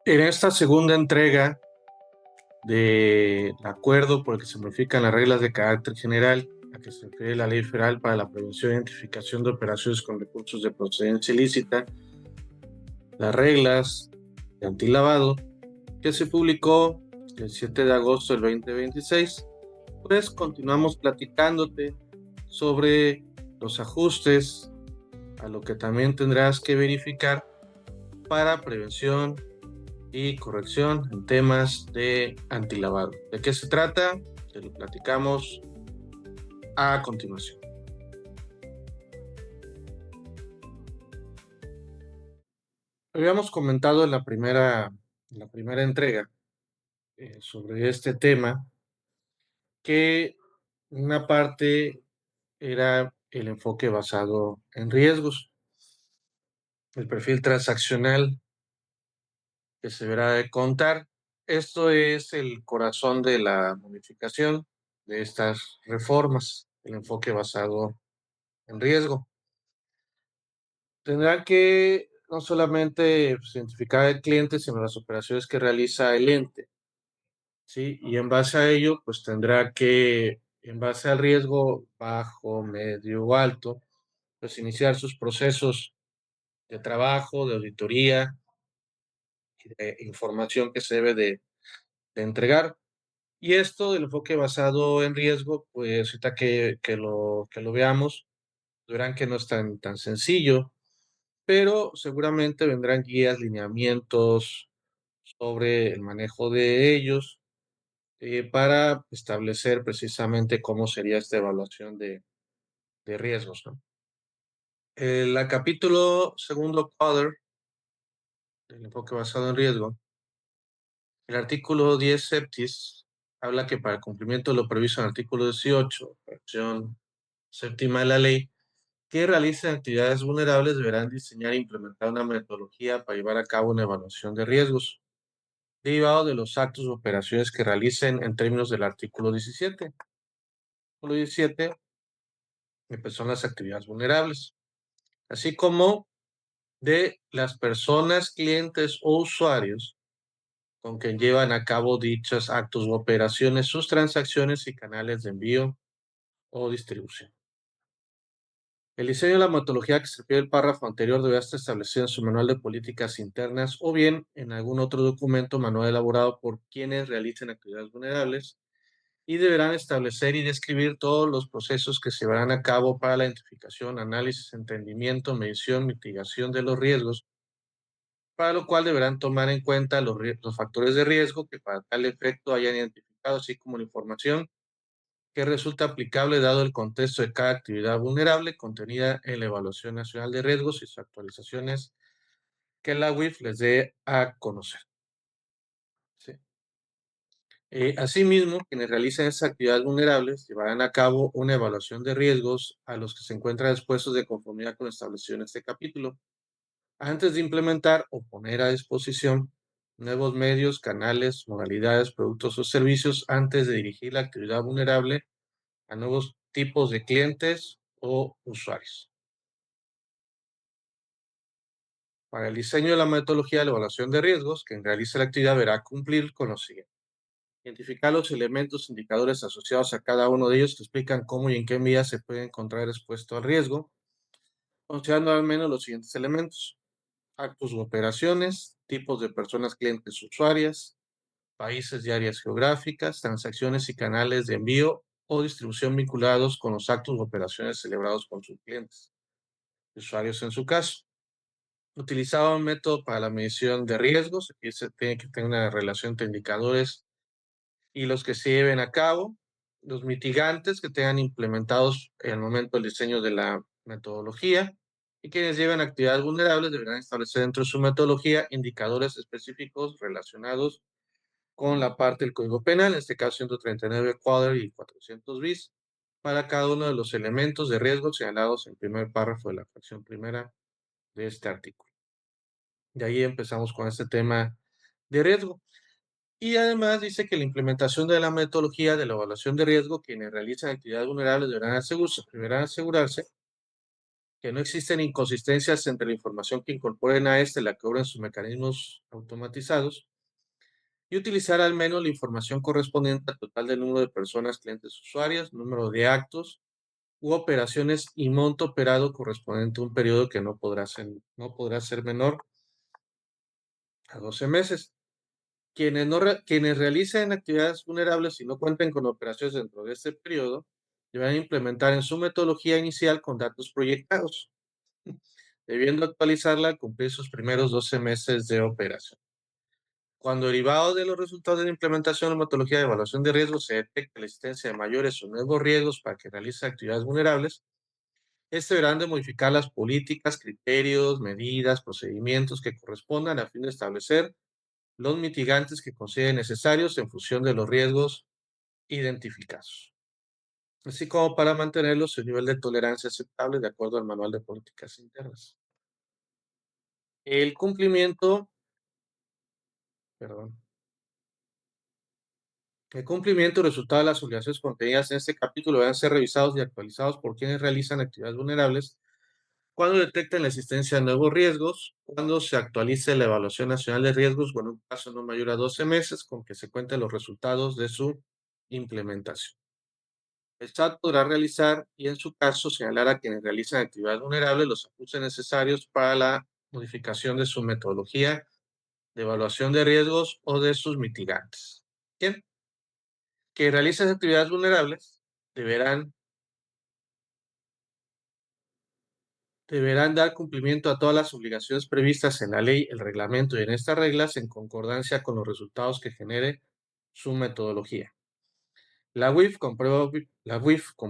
En esta segunda entrega del acuerdo por el que se modifican las reglas de carácter general a que se refiere la Ley Federal para la Prevención e Identificación de Operaciones con Recursos de Procedencia Ilícita, las reglas de antilavado, que se publicó el 7 de agosto del 2026, pues continuamos platicándote sobre los ajustes a lo que también tendrás que verificar para prevención y corrección en temas de antilavado. ¿De qué se trata? Te lo platicamos a continuación. Habíamos comentado en la primera entrega sobre este tema que una parte era el enfoque basado en riesgos, el perfil transaccional que se deberá de contar. Esto es el corazón de la modificación de estas reformas, el enfoque basado en riesgo. Tendrá que no solamente pues, identificar al cliente, sino las operaciones que realiza el ente, ¿sí? Y en base a ello, pues tendrá que, en base al riesgo bajo, medio o alto, pues iniciar sus procesos de trabajo, de auditoría y de información que se debe de entregar. Y esto del enfoque basado en riesgo, pues ahorita que lo veamos, verán que no es tan sencillo, pero seguramente vendrán guías, lineamientos sobre el manejo de ellos para establecer precisamente cómo sería esta evaluación de riesgos, ¿no? El capítulo segundo quader del enfoque basado en riesgo, el artículo 10 septis habla que para el cumplimiento de lo previsto en el artículo 18, fracción séptima de la ley, que realicen actividades vulnerables deberán diseñar e implementar una metodología para llevar a cabo una evaluación de riesgos derivado de los actos o operaciones que realicen en términos del artículo 17. Artículo 17 son las actividades vulnerables, así como de las personas, clientes o usuarios con quien llevan a cabo dichos actos u operaciones, sus transacciones y canales de envío o distribución. El diseño de la metodología que se refiere al párrafo anterior debe estar establecido en su manual de políticas internas o bien en algún otro documento manual elaborado por quienes realicen actividades vulnerables y deberán establecer y describir todos los procesos que se llevarán a cabo para la identificación, análisis, entendimiento, medición, mitigación de los riesgos, para lo cual deberán tomar en cuenta los factores de riesgo que para tal efecto hayan identificado, así como la información que resulta aplicable dado el contexto de cada actividad vulnerable contenida en la Evaluación Nacional de Riesgos y sus actualizaciones que la UIF les dé a conocer. ¿Sí? Asimismo, quienes realicen esas actividades vulnerables llevarán a cabo una evaluación de riesgos a los que se encuentran expuestos de conformidad con lo establecido en este capítulo, antes de implementar o poner a disposición nuevos medios, canales, modalidades, productos o servicios antes de dirigir la actividad vulnerable a nuevos tipos de clientes o usuarios. Para el diseño de la metodología de la evaluación de riesgos, quien realice la actividad deberá cumplir con lo siguiente. Identificar los elementos indicadores asociados a cada uno de ellos que explican cómo y en qué medida se puede encontrar expuesto al riesgo, considerando al menos los siguientes elementos: actos u operaciones, tipos de personas, clientes, usuarias, países y áreas geográficas, transacciones y canales de envío o distribución vinculados con los actos u operaciones celebrados con sus clientes, usuarios en su caso. Utilizaba un método para la medición de riesgos, aquí se tiene que tener una relación entre indicadores y los que se lleven a cabo, los mitigantes que tengan implementados en el momento del diseño de la metodología, y quienes lleven actividades vulnerables deberán establecer dentro de su metodología indicadores específicos relacionados con la parte del Código Penal, en este caso 139 Quater y 400 bis, para cada uno de los elementos de riesgo señalados en el primer párrafo de la fracción primera de este artículo. De ahí empezamos con este tema de riesgo. Y además dice que la implementación de la metodología de la evaluación de riesgo, quienes realizan actividades vulnerables deberán asegurarse que no existen inconsistencias entre la información que incorporen a este, la que obra en sus mecanismos automatizados, y utilizar al menos la información correspondiente al total del número de personas, clientes, usuarios, número de actos u operaciones y monto operado correspondiente a un periodo que no podrá ser menor a 12 meses. Quienes realicen actividades vulnerables y no cuenten con operaciones dentro de este periodo, deberán implementar en su metodología inicial con datos proyectados, debiendo actualizarla al cumplir sus primeros 12 meses de operación. Cuando derivado de los resultados de la implementación de la metodología de evaluación de riesgos se detecte la existencia de mayores o nuevos riesgos para que realice actividades vulnerables, deberán de modificar las políticas, criterios, medidas, procedimientos que correspondan a fin de establecer los mitigantes que consideren necesarios en función de los riesgos identificados, así como para mantenerlos en nivel de tolerancia aceptable de acuerdo al Manual de Políticas Internas. El cumplimiento, perdón, el cumplimiento y resultado de las obligaciones contenidas en este capítulo deben ser revisados y actualizados por quienes realizan actividades vulnerables cuando detecten la existencia de nuevos riesgos, cuando se actualice la evaluación nacional de riesgos, o en un plazo no mayor a 12 meses, con que se cuenten los resultados de su implementación. El SAT podrá realizar y, en su caso, señalar a quienes realizan actividades vulnerables los ajustes necesarios para la modificación de su metodología de evaluación de riesgos o de sus mitigantes. Bien, que realicen actividades vulnerables deberán, deberán dar cumplimiento a todas las obligaciones previstas en la ley, el reglamento y en estas reglas en concordancia con los resultados que genere su metodología. La WIF, con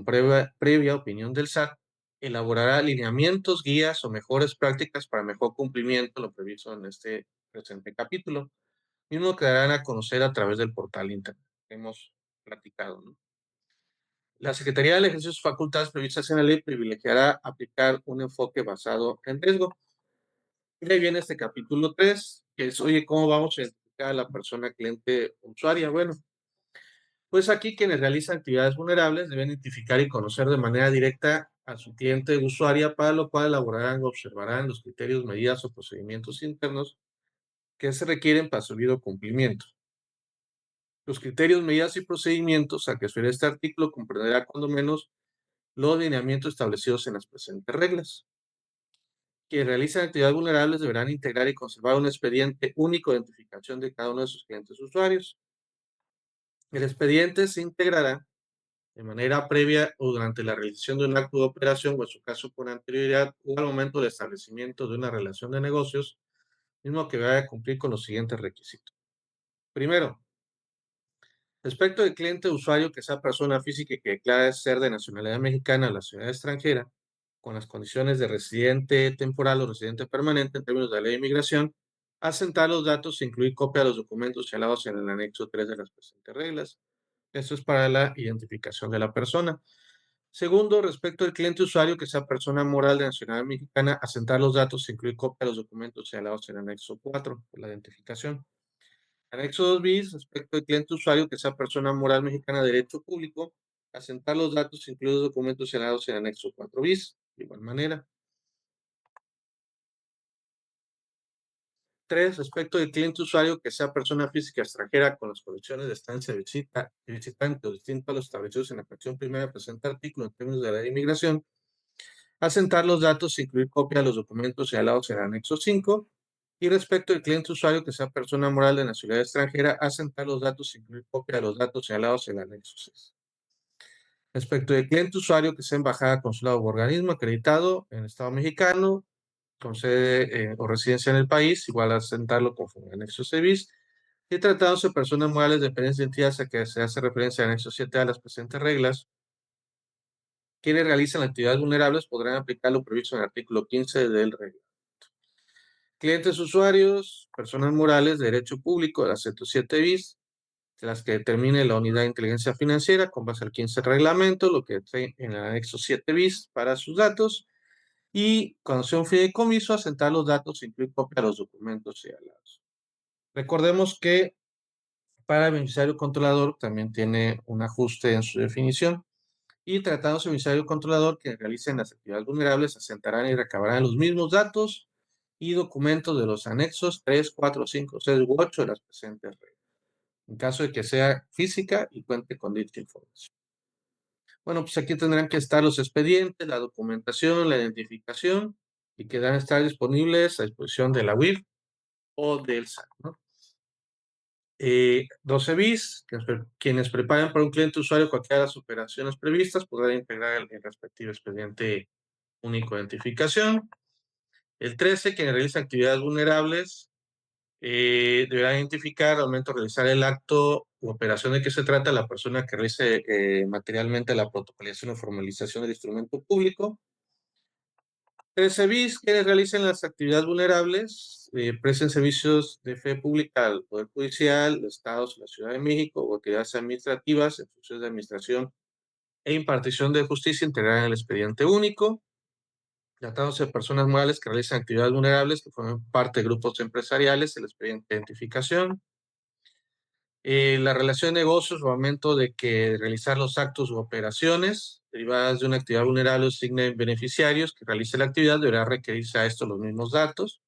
previa opinión del SAT, elaborará lineamientos, guías o mejores prácticas para mejor cumplimiento, lo previsto en este presente capítulo, mismo que darán a conocer a través del portal internet que hemos platicado, ¿no? La Secretaría del Ejercicio de sus facultades previstas en la ley privilegiará aplicar un enfoque basado en riesgo. Y ahí viene este capítulo 3, que es, oye, ¿cómo vamos a identificar a la persona cliente usuaria? Bueno, pues aquí quienes realizan actividades vulnerables deben identificar y conocer de manera directa a su cliente usuaria, para lo cual elaborarán o observarán los criterios, medidas o procedimientos internos que se requieren para su debido cumplimiento. Los criterios, medidas y procedimientos a que refiere este artículo comprenderá cuando menos los lineamientos establecidos en las presentes reglas. Quienes realizan actividades vulnerables deberán integrar y conservar un expediente único de identificación de cada uno de sus clientes usuarios. El expediente se integrará de manera previa o durante la realización de un acto de operación, o en su caso con anterioridad o al momento del establecimiento de una relación de negocios, mismo que vaya a cumplir con los siguientes requisitos. Primero, respecto del cliente usuario que sea persona física y que declare ser de nacionalidad mexicana o la ciudad extranjera, con las condiciones de residente temporal o residente permanente en términos de la ley de inmigración, asentar los datos e incluir copia de los documentos señalados en el anexo 3 de las presentes reglas. Esto es para la identificación de la persona. Segundo, respecto al cliente usuario que sea persona moral de nacionalidad mexicana, asentar los datos e incluir copia de los documentos señalados en el anexo 4, por la identificación. Anexo 2 bis, respecto al cliente usuario que sea persona moral mexicana de derecho público, asentar los datos e incluir los documentos señalados en el anexo 4 bis, de igual manera. 3, respecto del cliente usuario que sea persona física extranjera con las condiciones de estancia de visitante o distinto a los establecidos en la fracción primera del presente artículo en términos de la ley de inmigración, asentar los datos e incluir copia de los documentos señalados en el anexo 5. Y respecto al cliente usuario que sea persona moral de nacionalidad extranjera, asentar los datos e incluir copia de los datos señalados en el anexo 6. Respecto del cliente usuario que sea embajada, consulado u organismo acreditado en el Estado mexicano, con sede o residencia en el país, igual asentarlo conforme al anexo 6 bis. Y tratándose de personas morales de dependencia de entidades a que se hace referencia al anexo 7 a las presentes reglas, quienes realizan actividades vulnerables podrán aplicar lo previsto en el artículo 15 del reglamento. Clientes usuarios, personas morales de derecho público del acepto 7 bis, de las que determine la unidad de inteligencia financiera con base al 15 reglamento, lo que esté en el anexo 7 bis para sus datos, y cuando sea un fideicomiso, asentar los datos e incluir copia de los documentos señalados. Recordemos que para el beneficiario controlador también tiene un ajuste en su definición, Y tratándose de un usuario controlador que realicen las actividades vulnerables, asentarán y recabarán los mismos datos y documentos de los anexos 3, 4, 5, 6 u 8 de las presentes reglas, en caso de que sea física y cuente con dicha información. Bueno, pues aquí tendrán que estar los expedientes, la documentación, la identificación y que deben estar disponibles a disposición de la UIF o del SAT, ¿no? 12 bis, quienes preparen para un cliente usuario cualquiera de las operaciones previstas podrán integrar el respectivo expediente único de identificación. El 13, quienes realizan actividades vulnerables deberá identificar al momento de realizar el acto u operación de que se trata la persona que realice materialmente la protocolización o formalización del instrumento público. 13 bis, quienes realicen las actividades vulnerables, presten servicios de fe pública al Poder Judicial, los Estados, la Ciudad de México o actividades administrativas en funciones de administración e impartición de justicia integrada en el expediente único. Tratándose de personas morales que realizan actividades vulnerables que forman parte de grupos empresariales, el expediente de identificación. La relación de negocios, al momento de que realizar los actos u operaciones derivadas de una actividad vulnerable o asignen beneficiarios que realice la actividad, deberá requerirse a esto los mismos datos.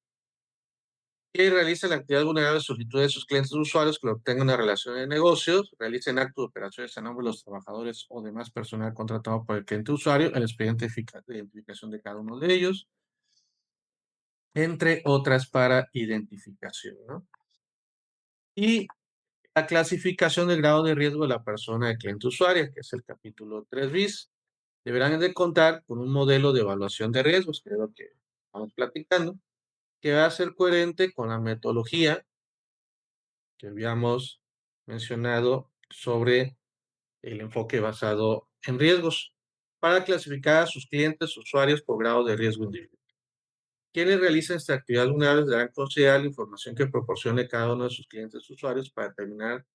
Que realice la actividad vulnerable a solicitud de sus clientes o usuarios que obtengan una relación de negocios, realicen actos o operaciones a nombre de los trabajadores o demás personal contratado por el cliente usuario, el expediente de identificación de cada uno de ellos, entre otras para identificación, ¿no? Y la clasificación del grado de riesgo de la persona de cliente usuaria, que es el capítulo 3 bis, deberán de contar con un modelo de evaluación de riesgos, que es lo que estamos platicando, que va a ser coherente con la metodología que habíamos mencionado sobre el enfoque basado en riesgos para clasificar a sus clientes usuarios por grado de riesgo individual. Quienes realicen esta actividad vulnerable deberán considerar la información que proporcione cada uno de sus clientes usuarios para determinar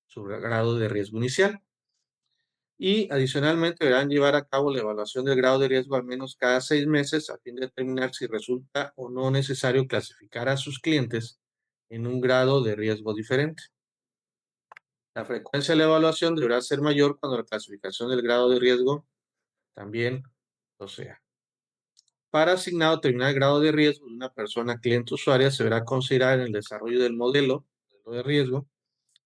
su grado de riesgo inicial. Y adicionalmente deberán llevar a cabo la evaluación del grado de riesgo al menos cada 6 meses a fin de determinar si resulta o no necesario clasificar a sus clientes en un grado de riesgo diferente. La frecuencia de la evaluación deberá ser mayor cuando la clasificación del grado de riesgo también lo sea. Para asignar o determinar el grado de riesgo de una persona cliente usuaria, se deberá considerar en el desarrollo del modelo de riesgo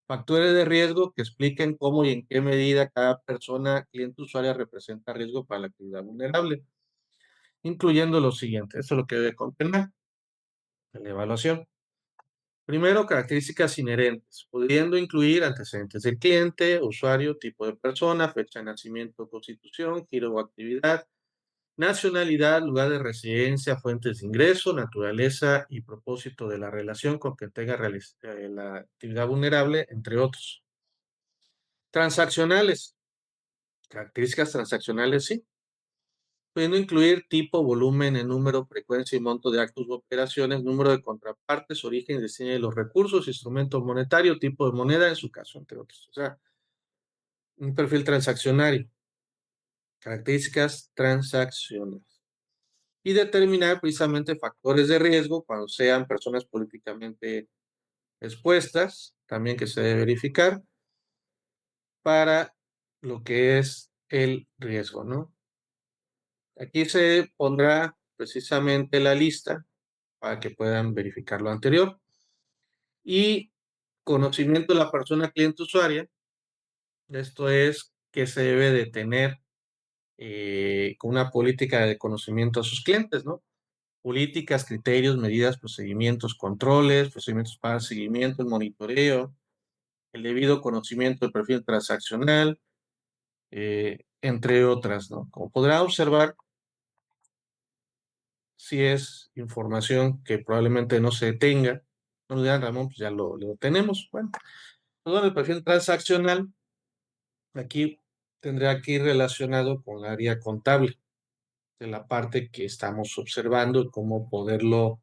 factores de riesgo que expliquen cómo y en qué medida cada persona cliente usuaria representa riesgo para la actividad vulnerable, incluyendo lo siguiente. Esto es lo que debe contener en la evaluación. Primero, características inherentes, pudiendo incluir antecedentes del cliente, usuario, tipo de persona, fecha de nacimiento, constitución, giro o actividad, nacionalidad, lugar de residencia, fuentes de ingreso, naturaleza y propósito de la relación con que tenga la actividad vulnerable, entre otros. Transaccionales, características transaccionales, sí, pudiendo incluir tipo, volumen, el número, frecuencia y monto de actos u operaciones, número de contrapartes, origen y destino de los recursos, instrumento monetario, tipo de moneda en su caso, entre otros. O sea, un perfil transaccionario, características transaccionales. Y determinar precisamente factores de riesgo cuando sean personas políticamente expuestas, también que se debe verificar para lo que es el riesgo, ¿no? Aquí se pondrá precisamente la lista para que puedan verificar lo anterior. Y conocimiento de la persona cliente usuaria, esto es que se debe de tener con una política de conocimiento a sus clientes, ¿no? Políticas, criterios, medidas, procedimientos, controles, procedimientos para seguimiento, el monitoreo, el debido conocimiento del perfil transaccional, entre otras, ¿no? Como podrá observar, si es información que probablemente no se tenga, no lo dirán, Ramón, pues ya lo tenemos. Bueno, pues bueno, el perfil transaccional aquí tendrá que ir relacionado con la área contable, de la parte que estamos observando y cómo poderlo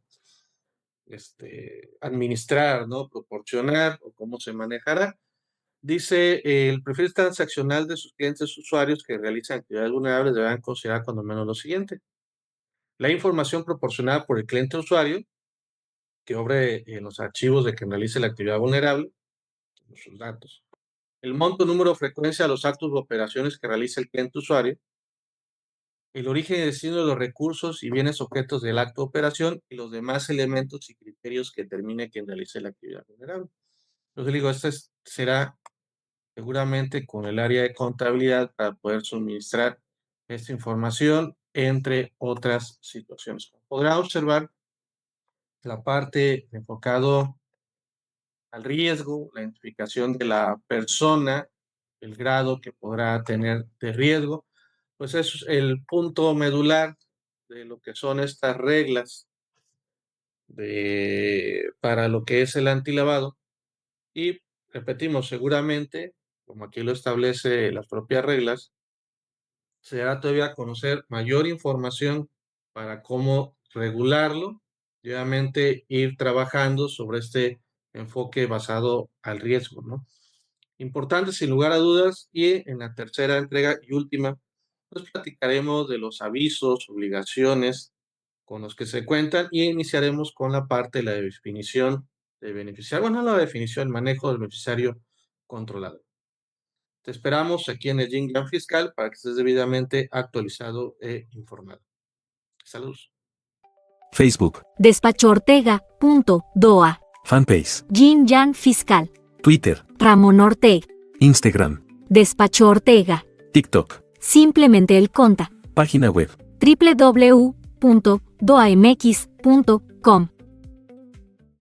administrar, ¿no? Proporcionar o cómo se manejará. Dice, el perfil transaccional de sus clientes usuarios que realizan actividades vulnerables deberán considerar cuando menos lo siguiente. La información proporcionada por el cliente usuario que obre en los archivos de quien realice la actividad vulnerable, sus datos. el monto, número o frecuencia de los actos o operaciones que realiza el cliente usuario, el origen y destino de los recursos y bienes objetos del acto o operación y los demás elementos y criterios que determine quien realice la actividad vulnerable. Entonces digo, será seguramente con el área de contabilidad para poder suministrar esta información, entre otras situaciones. Como podrá observar, la parte enfocado al riesgo, la identificación de la persona, el grado que podrá tener de riesgo, pues es el punto medular de lo que son estas reglas para lo que es el antilavado. Y repetimos, seguramente, como aquí lo establece las propias reglas, se da todavía a conocer mayor información para cómo regularlo y obviamente ir trabajando sobre este enfoque basado al riesgo, ¿no? Importante sin lugar a dudas. Y en la tercera entrega y última, pues platicaremos de los avisos, obligaciones con los que se cuentan y iniciaremos con la parte de la definición de beneficiario, bueno, no la definición, el manejo del beneficiario controlado. Te esperamos aquí en el Jin Gran Fiscal para que estés debidamente actualizado e informado. Saludos. Facebook, Despachortega.doa. Fanpage, Jin Yang Fiscal. Twitter, Ramón Ortega. Instagram, Despacho Ortega. TikTok, Simplemente el conta. página web. www.doamx.com